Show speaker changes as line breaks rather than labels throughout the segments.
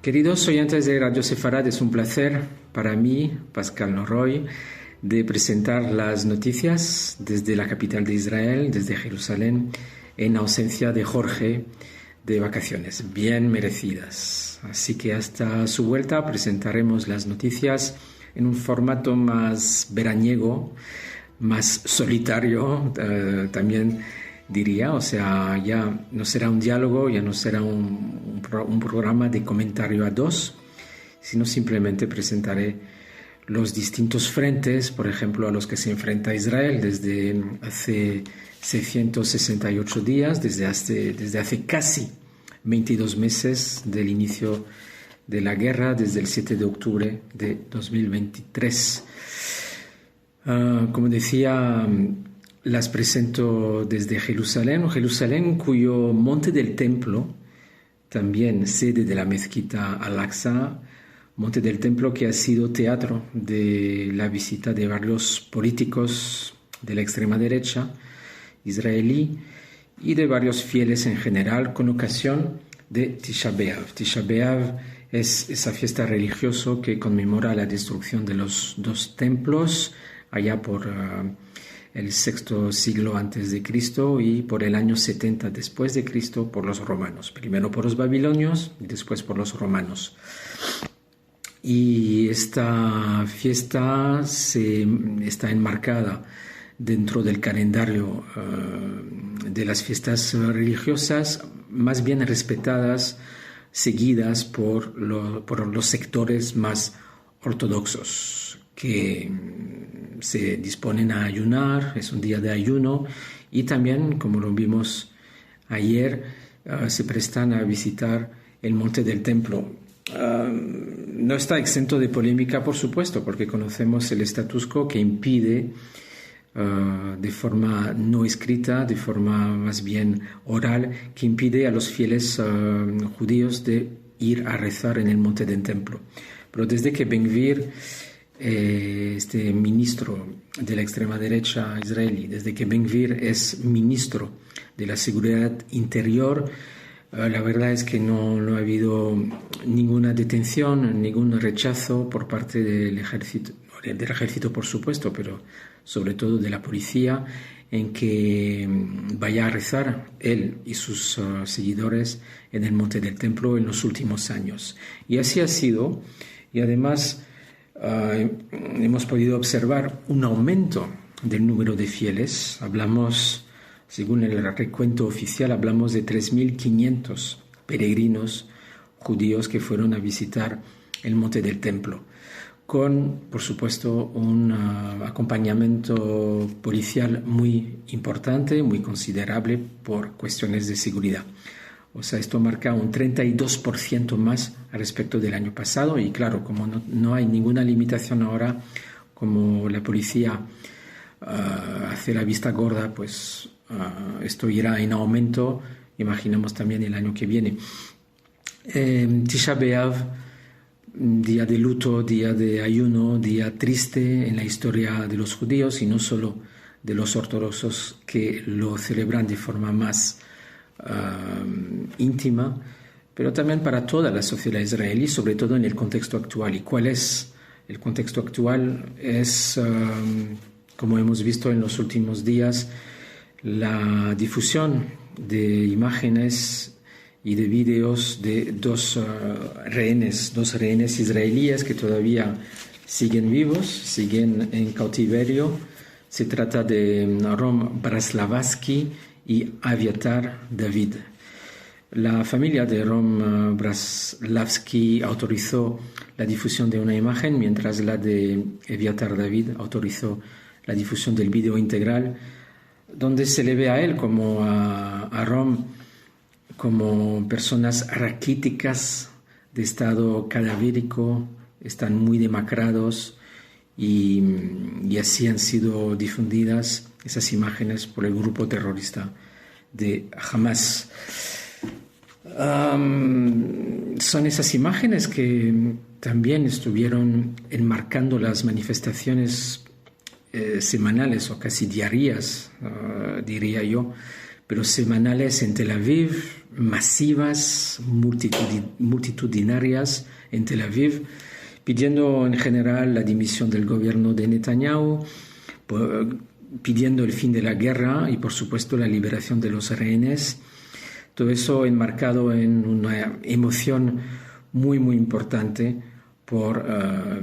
Queridos oyentes de Radio Sefarad, es un placer para mí, Pascal Norroy, de presentar las noticias desde la capital de Israel, desde Jerusalén, en ausencia de Jorge, de vacaciones bien merecidas. Así que hasta su vuelta presentaremos las noticias en un formato más veraniego, más solitario, también diría, o sea, ya no será un diálogo, ya no será un programa de comentario a dos, sino simplemente presentaré los distintos frentes, por ejemplo, a los que se enfrenta Israel desde hace 668 días, desde hace casi 22 meses del inicio de la guerra, desde el 7 de octubre de 2023. Como decía, las presento desde Jerusalén, cuyo monte del templo, también sede de la mezquita Al-Aqsa, monte del templo que ha sido teatro de la visita de varios políticos de la extrema derecha israelí y de varios fieles en general con ocasión de Tisha B'Av. Tisha B'Av es esa fiesta religiosa que conmemora la destrucción de los dos templos allá por el sexto siglo antes de Cristo y por el año 70 después de Cristo por los romanos. Primero por los babilonios y después por los romanos. Y esta fiesta está enmarcada dentro del calendario de las fiestas religiosas, más bien respetadas, seguidas por los sectores más ortodoxos, que se disponen a ayunar, es un día de ayuno, y también, como lo vimos ayer, se prestan a visitar el monte del templo. No está exento de polémica, por supuesto, porque conocemos el status quo que impide de forma no escrita, de forma más bien oral, que impide a los fieles judíos de ir a rezar en el monte del templo. Pero desde que Ben-Gvir, este ministro de la extrema derecha israelí, desde que Ben-Gvir es ministro de la seguridad interior, la verdad es que no ha habido ninguna detención, ningún rechazo por parte del ejército por supuesto, pero sobre todo de la policía, en que vaya a rezar él y sus seguidores en el monte del templo en los últimos años. Y así ha sido, y además hemos podido observar un aumento del número de fieles. Hablamos, según el recuento oficial, hablamos de 3.500 peregrinos judíos que fueron a visitar el monte del templo, con, por supuesto, un acompañamiento policial muy importante, muy considerable por cuestiones de seguridad. O sea, esto marca un 32% más respecto del año pasado y claro, como no hay ninguna limitación ahora, como la policía hace la vista gorda, pues esto irá en aumento, imaginemos también el año que viene. Tisha B'Av, día de luto, día de ayuno, día triste en la historia de los judíos y no solo de los ortodoxos que lo celebran de forma más íntima, pero también para toda la sociedad israelí, sobre todo en el contexto actual. ¿Y cuál es el contexto actual? Es, como hemos visto en los últimos días, la difusión de imágenes y de vídeos de dos rehenes israelíes que todavía siguen vivos, siguen en cautiverio. Se trata de Rom Braslavsky y Aviatar David. La familia de Rom Braslavsky autorizó la difusión de una imagen, mientras la de Aviatar David autorizó la difusión del vídeo integral, donde se le ve a él como a Rom como personas raquíticas de estado cadavérico, están muy demacrados y así han sido difundidas esas imágenes por el grupo terrorista de Hamas. Son esas imágenes que también estuvieron enmarcando las manifestaciones semanales o casi diarias, diría yo, pero semanales en Tel Aviv, masivas, multitudinarias en Tel Aviv, pidiendo en general la dimisión del gobierno de Netanyahu, pidiendo el fin de la guerra y, por supuesto, la liberación de los rehenes. Todo eso enmarcado en una emoción muy, muy importante por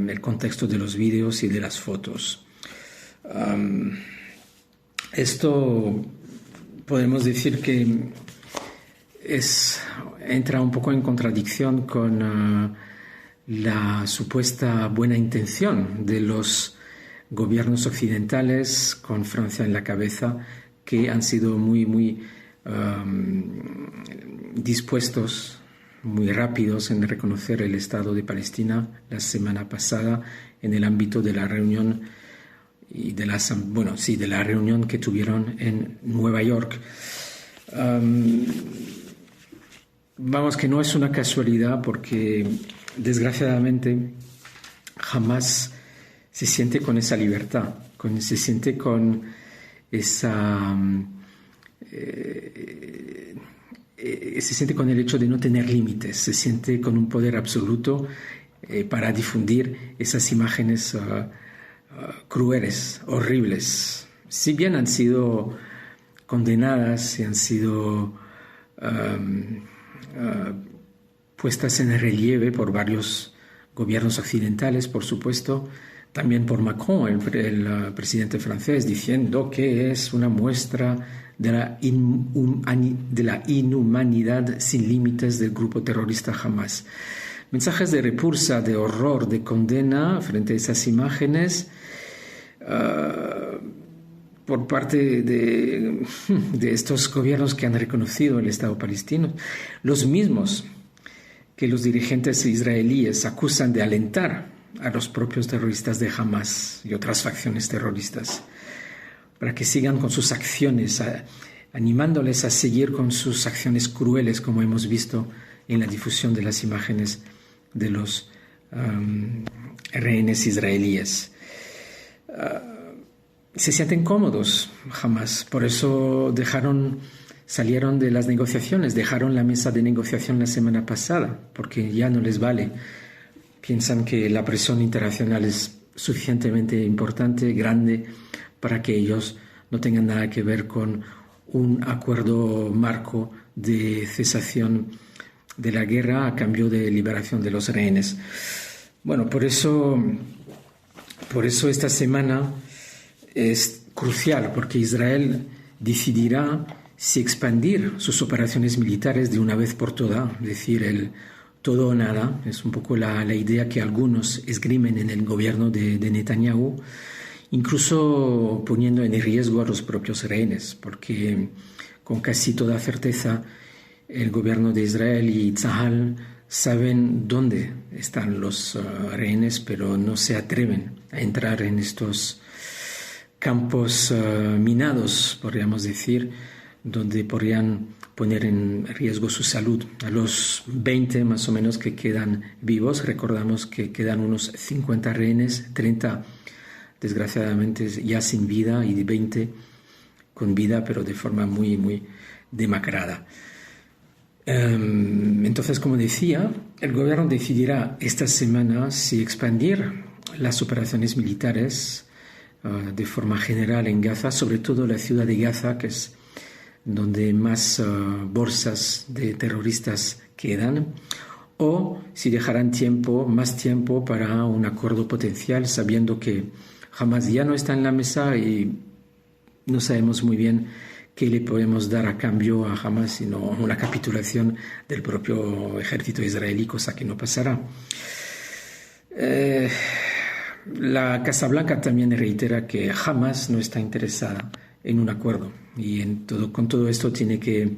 el contexto de los vídeos y de las fotos. Esto podemos decir que entra un poco en contradicción con la supuesta buena intención de los gobiernos occidentales, con Francia en la cabeza, que han sido muy, muy dispuestos, muy rápidos en reconocer el Estado de Palestina la semana pasada en el ámbito de la reunión y de la reunión que tuvieron en Nueva York. Vamos, que no es una casualidad, porque desgraciadamente Hamás se siente con esa libertad, se siente con esa se siente con el hecho de no tener límites, se siente con un poder absoluto para difundir esas imágenes crueles, horribles. Si bien han sido condenadas y han sido puestas en relieve por varios gobiernos occidentales, por supuesto, también por Macron, el presidente francés, diciendo que es una muestra de la inhumanidad sin límites del grupo terrorista Hamás. Mensajes de repulsa, de horror, de condena frente a esas imágenes por parte de estos gobiernos que han reconocido el Estado palestino, los mismos que los dirigentes israelíes acusan de alentar a los propios terroristas de Hamás y otras facciones terroristas, para que sigan con sus acciones, animándoles a seguir con sus acciones crueles, como hemos visto en la difusión de las imágenes de los rehenes israelíes. Se sienten cómodos Hamás, por eso salieron de las negociaciones, dejaron la mesa de negociación la semana pasada, porque ya no les vale. Piensan que la presión internacional es suficientemente importante, grande, para que ellos no tengan nada que ver con un acuerdo marco de cesación de la guerra a cambio de liberación de los rehenes. Bueno, por eso esta semana es crucial, porque Israel decidirá si expandir sus operaciones militares de una vez por todas, es decir, el todo o nada. Es un poco la idea que algunos esgrimen en el gobierno de Netanyahu, incluso poniendo en riesgo a los propios rehenes, porque con casi toda certeza el gobierno de Israel y Tzahal saben dónde están los rehenes, pero no se atreven a entrar en estos campos minados, podríamos decir, donde podrían poner en riesgo su salud. A los 20 más o menos que quedan vivos, recordamos que quedan unos 50 rehenes, 30 desgraciadamente ya sin vida y 20 con vida, pero de forma muy, muy demacrada. Entonces, como decía, el gobierno decidirá esta semana si expandir las operaciones militares de forma general en Gaza, sobre todo la ciudad de Gaza, que es donde más bolsas de terroristas quedan, o si dejarán más tiempo para un acuerdo potencial, sabiendo que Hamás ya no está en la mesa y no sabemos muy bien qué le podemos dar a cambio a Hamás, sino una capitulación del propio ejército israelí, cosa que no pasará. La Casa Blanca también reitera que Hamás no está interesada en un acuerdo, y con todo esto tiene que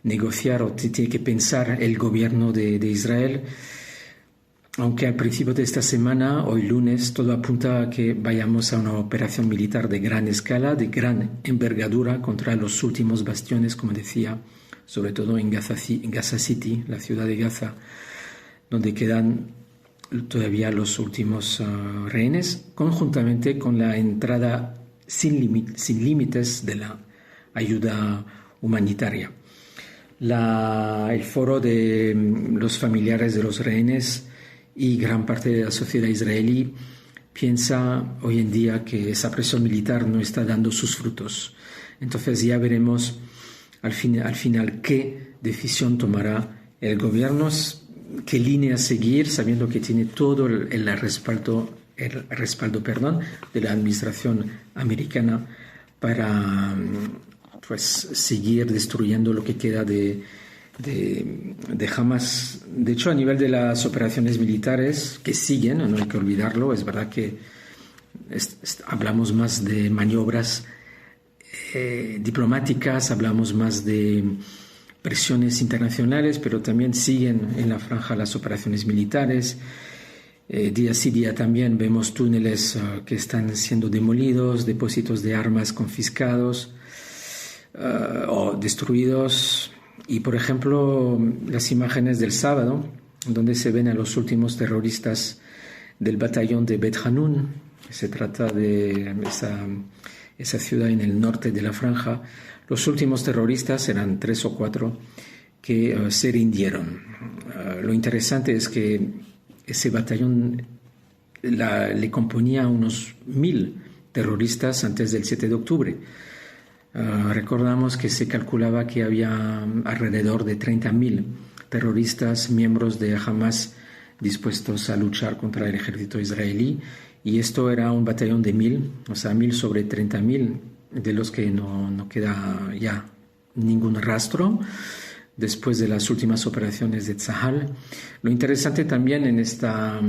negociar o tiene que pensar el gobierno de Israel, aunque al principio de esta semana, hoy lunes, todo apunta a que vayamos a una operación militar de gran escala, de gran envergadura, contra los últimos bastiones, como decía, sobre todo en Gaza City, la ciudad de Gaza, donde quedan todavía los últimos rehenes, conjuntamente con la entrada sin límites de la ayuda humanitaria. el foro de los familiares de los rehenes y gran parte de la sociedad israelí piensa hoy en día que esa presión militar no está dando sus frutos. Entonces ya veremos al final qué decisión tomará el gobierno, qué línea seguir, sabiendo que tiene todo el respaldo de la administración americana para pues seguir destruyendo lo que queda de Hamas. De hecho, a nivel de las operaciones militares que siguen, no hay que olvidarlo, es verdad que hablamos más de maniobras diplomáticas, hablamos más de presiones internacionales, pero también siguen en la franja las operaciones militares. Día sí día también vemos túneles que están siendo demolidos, depósitos de armas confiscados o destruidos. Y, por ejemplo, las imágenes del sábado, donde se ven a los últimos terroristas del batallón de Bet Hanun. Se trata de esa ciudad en el norte de la franja. Los últimos terroristas eran 3 o 4 que se rindieron. Lo interesante es que ese batallón le componía unos 1.000 terroristas antes del 7 de octubre. Recordamos que se calculaba que había alrededor de 30.000 terroristas, miembros de Hamas, dispuestos a luchar contra el ejército israelí, y esto era un batallón de 1.000, o sea, 1.000 sobre 30.000, de los que no queda ya ningún rastro después de las últimas operaciones de Tzahal. Lo interesante también en esta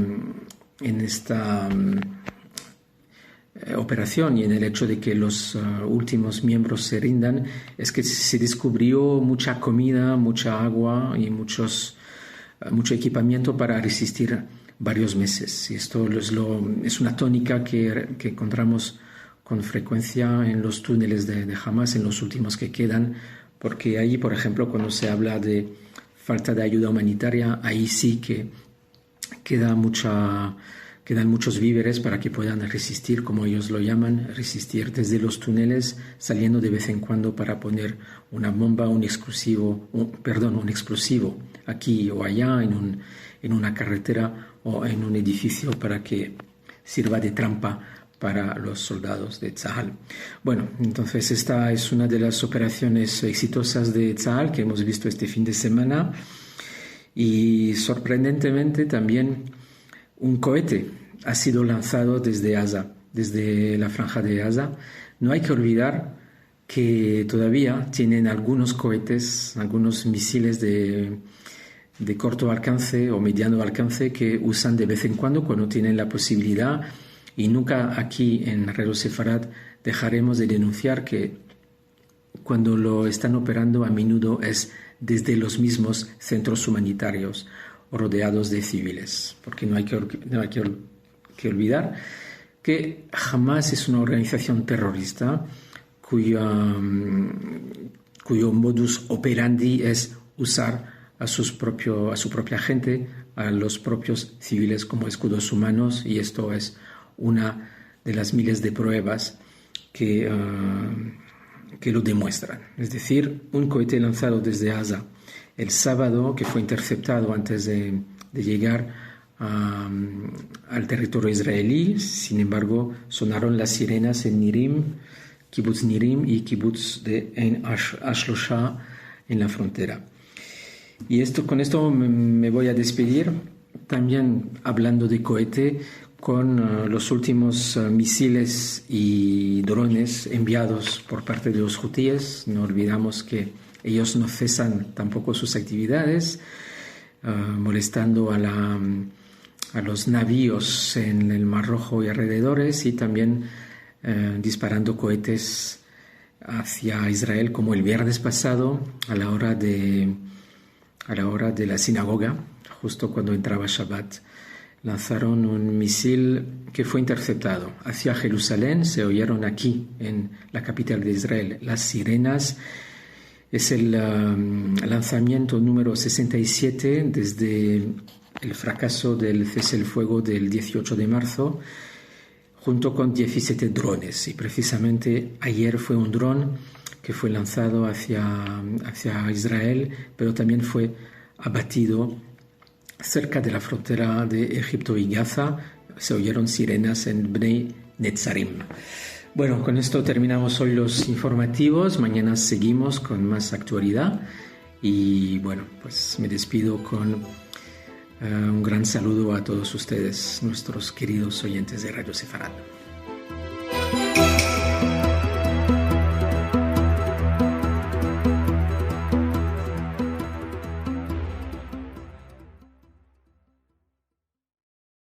operación y en el hecho de que los últimos miembros se rindan es que se descubrió mucha comida, mucha agua y mucho equipamiento para resistir varios meses. Y esto es una tónica que encontramos con frecuencia en los túneles de Hamas, en los últimos que quedan, porque ahí, por ejemplo, cuando se habla de falta de ayuda humanitaria, ahí sí que quedan muchos víveres para que puedan resistir, como ellos lo llaman, resistir desde los túneles, saliendo de vez en cuando para poner una bomba, un explosivo aquí o allá, en una carretera o en un edificio, para que sirva de trampa para los soldados de Tzahal. Bueno, entonces esta es una de las operaciones exitosas de Tzahal que hemos visto este fin de semana, y sorprendentemente también un cohete ha sido lanzado desde Gaza, desde la franja de Gaza. No hay que olvidar que todavía tienen algunos cohetes, algunos misiles de corto alcance o mediano alcance que usan de vez en cuando tienen la posibilidad, y nunca aquí en Radio Sefarad dejaremos de denunciar que cuando lo están operando a menudo es desde los mismos centros humanitarios rodeados de civiles, porque no hay que olvidar que Hamas es una organización terrorista cuyo modus operandi es usar a su propia gente, a los propios civiles como escudos humanos, y esto es una de las miles de pruebas que lo demuestran. Es decir, un cohete lanzado desde Gaza el sábado, que fue interceptado antes de llegar al territorio israelí. Sin embargo, sonaron las sirenas en Nirim, Kibbutz Nirim y Kibbutz de Ein Ashlosha, en la frontera. Y con esto me voy a despedir, también hablando de cohete, con los últimos misiles y drones enviados por parte de los hutíes. No olvidamos que ellos no cesan tampoco sus actividades, molestando a los navíos en el Mar Rojo y alrededores, y también disparando cohetes hacia Israel, como el viernes pasado a la hora de la sinagoga, justo cuando entraba Shabbat. Lanzaron un misil que fue interceptado hacia Jerusalén. Se oyeron aquí, en la capital de Israel, las sirenas. Es el lanzamiento número 67 desde el fracaso del cese el fuego del 18 de marzo, junto con 17 drones. Y precisamente ayer fue un dron que fue lanzado hacia Israel, pero también fue abatido cerca de la frontera de Egipto y Gaza. Se oyeron sirenas en Bnei Netzarim. Bueno, con esto terminamos hoy los informativos. Mañana seguimos con más actualidad. Y bueno, pues me despido con un gran saludo a todos ustedes, nuestros queridos oyentes de Radio Sefarad.